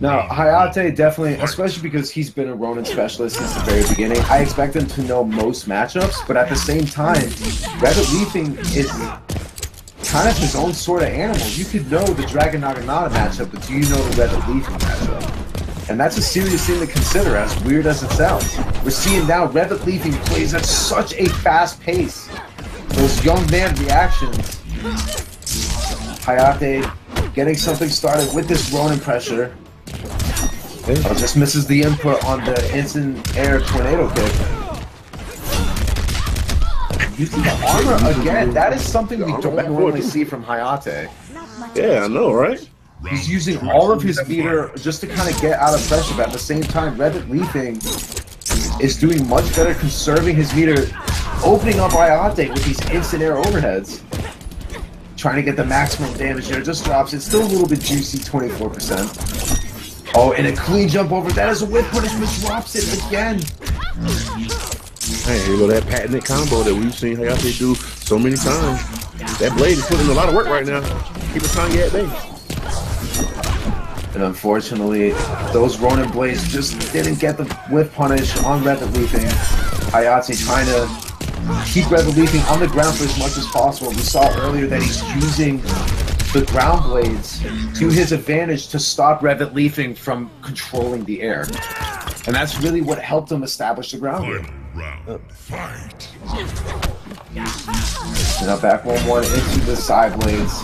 No, Hayatei definitely, especially because he's been a Ronin specialist since the very beginning. I expect him to know most matchups, but at the same time, Revetleafing is kind of his own sort of animal. You could know the Dragon Naginata matchup, but do you know the Revetleafing matchup? And that's a serious thing to consider, as weird as it sounds. We're seeing now Revetleafing plays at such a fast pace. Those young man reactions. Hayatei getting something started with this Ronin pressure. Just misses the input on the instant air tornado kick. Using the armor again. That is something we don't normally see from Hayatei. Yeah, I know, right? He's using all of his meter just to kind of get out of pressure, but at the same time, Revetleafing is doing much better conserving his meter, opening up Hayatei with these instant air overheads. Trying to get the maximum damage there, just drops. It's still a little bit juicy, 24%. Oh, and a clean jump over. That is a whip punishment, drops it again. Hey, here go that patented combo that we've seen Hayatei do so many times. That blade is putting in a lot of work right now. Keep it Tanya at bay. And unfortunately, those Ronin blades just didn't get the whip punish on Revetleafing. Hayatei trying to keep Revetleafing on the ground for as much as possible. We saw earlier that he's using the ground blades to his advantage to stop Revetleafing from controlling the air. And that's really what helped him establish the ground game. Fight. Now back 1-1 into the side blades.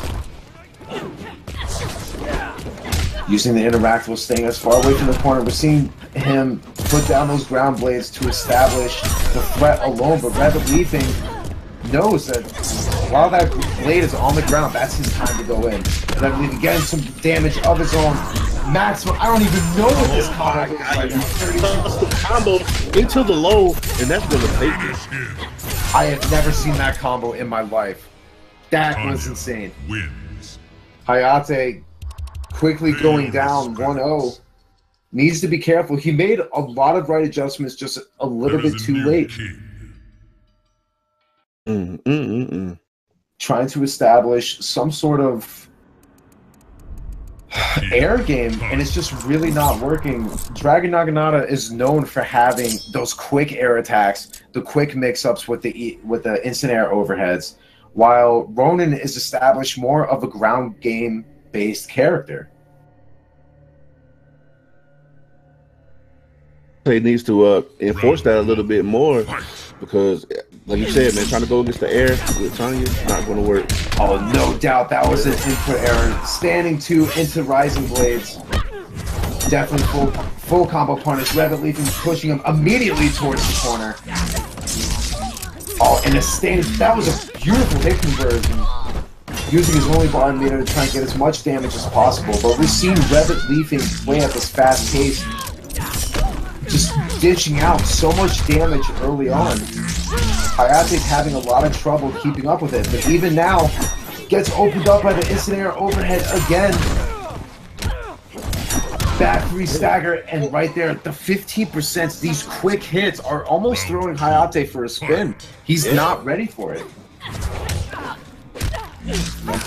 Using the interactable, staying as far away from the corner. We're seeing him put down those ground blades to establish the threat alone, but Revetleafing knows that while that blade is on the ground, that's his time to go in. And Revetleafing getting some damage of his own. Maximum, I don't even know what this combo is right now. The combo into the low, and that's gonna take this. I have never seen that combo in my life. That was insane. Hayatei quickly going down 1-0. Needs to be careful. He made a lot of right adjustments, just a little bit too late. Trying to establish some sort of air game, and it's just really not working. Dragon Naginata is known for having those quick air attacks, the quick mix-ups with the instant air overheads, while Ronin is established more of a ground game-based character. He needs to enforce that a little bit more, because, like you said, man, trying to go against the air with Tanya is not going to work. Oh, no doubt that was an input error. Standing 2 into Rising Blades. Definitely full combo punish. Revetleafing pushing him immediately towards the corner. Oh, and a stand. That was a beautiful hit conversion. Using his only bar meter to try and get as much damage as possible. But we're seeing Revetleafing play at this fast pace, just dishing out so much damage early on. Hayatei's having a lot of trouble keeping up with it, but even now, gets opened up by the instant air overhead again. Back 3 stagger, and right there, the 15%, these quick hits are almost throwing Hayatei for a spin. He's not ready for it.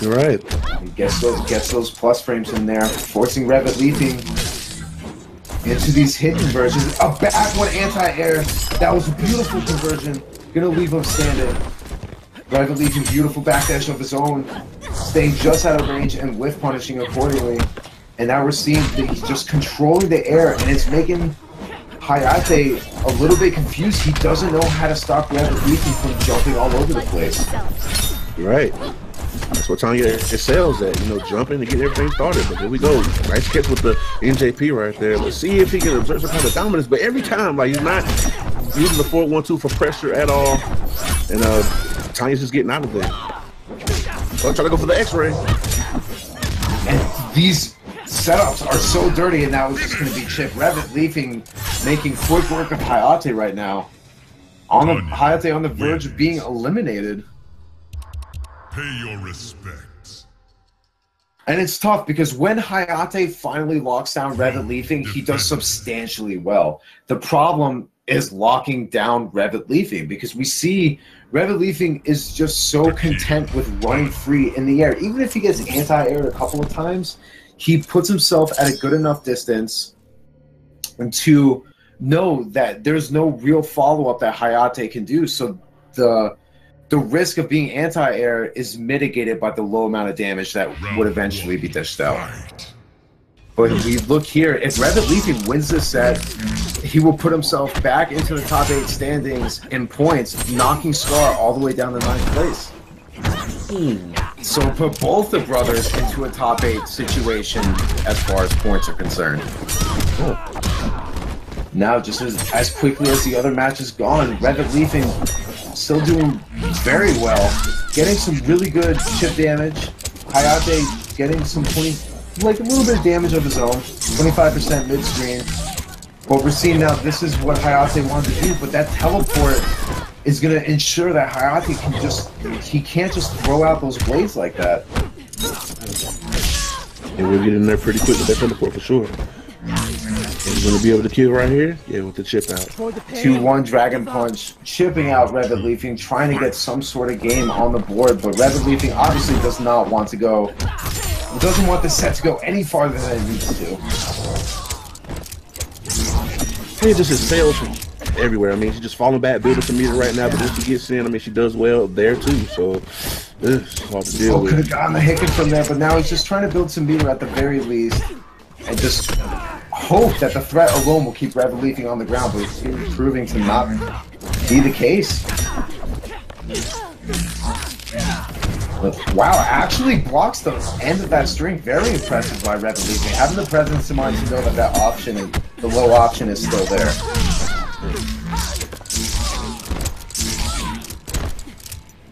You're right. He gets those plus frames in there, forcing Revetleafing into these hit conversions. A back one anti-air. That was a beautiful conversion. Gonna leave him standing. Revetleafing beautiful backdash of his own, staying just out of range and whiff punishing accordingly. And now we're seeing that he's just controlling the air, and it's making Hayatei a little bit confused. He doesn't know how to stop Revetleafing from jumping all over the place. You're right. That's what Tanya excels at, jumping to get everything started. But here we go. Nice catch with the NJP right there. Let's see if he can observe some kind of dominance. But every time, like, he's not using the 4-1-2 for pressure at all. And Tanya's just getting out of there. So I'm trying to go for the X-ray. And these setups are so dirty, and now it's just going to be Chip. Revetleafing making quick work of Hayatei right now. Hayatei on the verge of being eliminated. Pay your respects. And it's tough because when Hayatei finally locks down Revetleafing, he does substantially well. The problem is locking down Revetleafing, because we see Revetleafing is just so content with running free in the air. Even if he gets anti-air a couple of times, he puts himself at a good enough distance and to know that there's no real follow-up that Hayatei can do. So the risk of being anti-air is mitigated by the low amount of damage that would eventually be dished out. But we look here, if Revetleafing wins this set, he will put himself back into the top 8 standings in points, knocking Scar all the way down to 9th place. So put both the brothers into a top 8 situation as far as points are concerned. Now, just as quickly as the other match is gone, Revetleafing still doing very well, getting some really good chip damage. Hayatei getting some a little bit of damage of his own, 25% mid-screen. But we're seeing now this is what Hayatei wanted to do, but that teleport is going to ensure that Hayatei can't just throw out those blades like that. And we'll get in there pretty quick with that teleport for sure. And he's going to be able to kill right here? Yeah, with the chip out. 2-1 Dragon Punch, chipping out Revetleafing, trying to get some sort of game on the board, but Revetleafing obviously does not want to go, doesn't want the set to go any farther than it needs to. Hey, just his sales from everywhere. I mean, she's just falling back, building some meter right now, but when she gets in, I mean, she does well there too, so it's hard to deal with. Could have gotten the hiccup from there, but now he's just trying to build some meter at the very least, and just hope that the threat alone will keep Revetleafing on the ground, but it's proving to not be the case. Wow, actually blocks the end of that string. Very impressive by Revetleafing. Having the presence of mind to know that that option, the low option, is still there.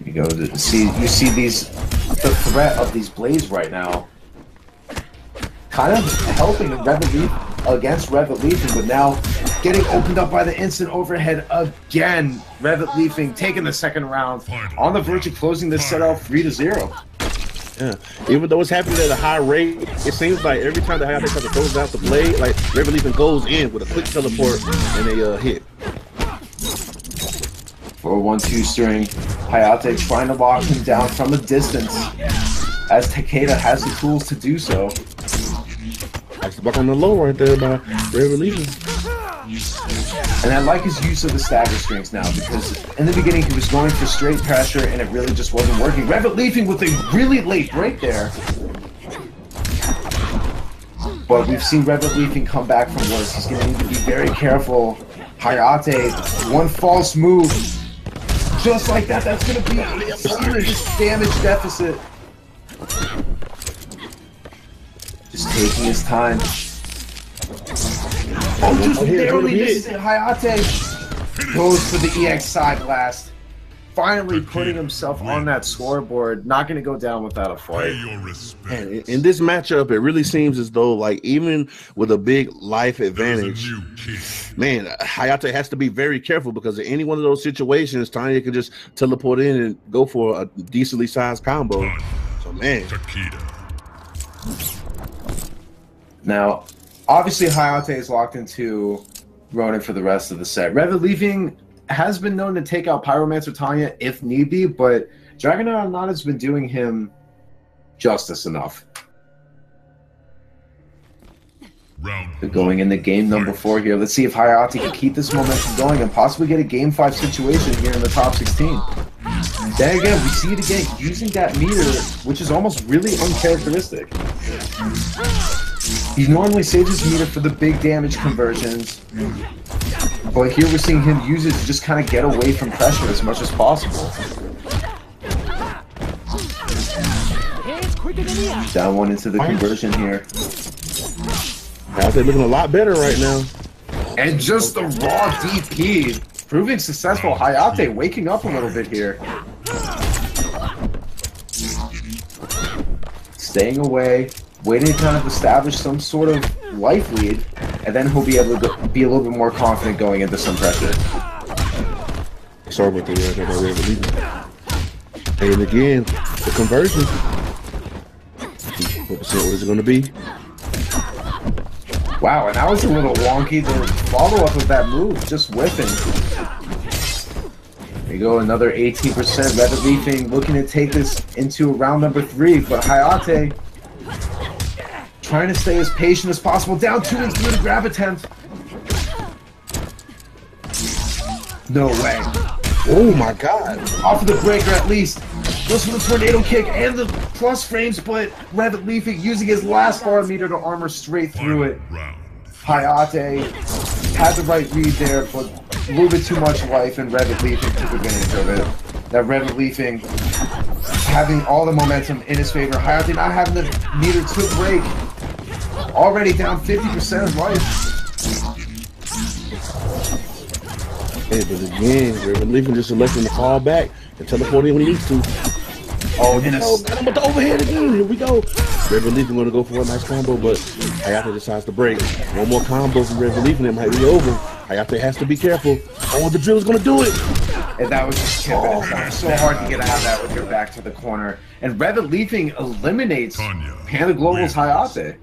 You go to see, you see the threat of these blades right now, kind of helping against Revetleafing, but now getting opened up by the instant overhead again. Revetleafing taking the second round on the verge of closing this set out 3-0. Yeah, even though it's happening at a high rate, it seems like every time the Hayatei tries to close out the blade, like Revetleafing goes in with a quick teleport and they hit. For a 1-2 string, Hayatei trying to lock him down from a distance, as Takeda has the tools to do so. That's the block on the low right there by Revetleafing. And I like his use of the stagger strings now, because in the beginning he was going for straight pressure and it really just wasn't working. Revetleafing with a really late break there. But we've seen Revetleafing come back from worse. He's going to need to be very careful. Hayatei, one false move. Just like that, that's going to be a serious damage deficit. Just taking his time. Oh, just barely misses it. Hayatei goes for the EX side blast. Finally putting himself on that scoreboard. Not going to go down without a fight. Man, in this matchup, it really seems as though, like, even with a big life advantage, man, Hayatei has to be very careful, because in any one of those situations, Tanya can just teleport in and go for a decently sized combo. So, man. Now, obviously, Hayatei is locked into Ronin for the rest of the set. Revetleafing has been known to take out Pyromancer Tanya if need be, but Dragonaut not has been doing him justice enough. They're going into game number 4 here. Let's see if Hayatei can keep this momentum going and possibly get a game 5 situation here in the top 16. Then again, we see it again, using that meter, which is almost really uncharacteristic. He normally saves his meter for the big damage conversions, but here we're seeing him use it to just kind of get away from pressure as much as possible. Down one into the conversion here. They're looking a lot better right now. And just the raw DP, proving successful. Hayatei waking up a little bit here. Staying away, waiting to kind of establish some sort of life lead, and then he'll be able to be a little bit more confident going into some pressure. Sorry about that. And again, the conversion. What is it going to be? Wow, and that was a little wonky. The follow-up of that move, just whiffing. There you go, another 18%. Revetleafing looking to take this into round number 3, but Hayatei Trying to stay as patient as possible. Down 2 and 3 to grab attempt. No way. Oh my god. Off of the breaker at least. Goes for the tornado kick and the plus frames, but Revetleafing using his last bar meter to armor straight through it. Hayatei had the right read there, but a little bit too much life, and Revetleafing took advantage of it. That Revetleafing having all the momentum in his favor. Hayatei not having the meter to break. Already down 50% of life. Hey, but again, Revetleafing just electing to fall back and teleport in when he needs to. Oh, got him with the overhead again. Here we go. Revetleafing going to go for a nice combo, but Hayatei decides to break. One more combo from Revetleafing, it might be over. Hayatei has to be careful. Oh, the drill is going to do it. And that was just tipping itself. So hard to get out of that with your back to the corner. And Revetleafing eliminates Tanya Panda Global's Hayatei.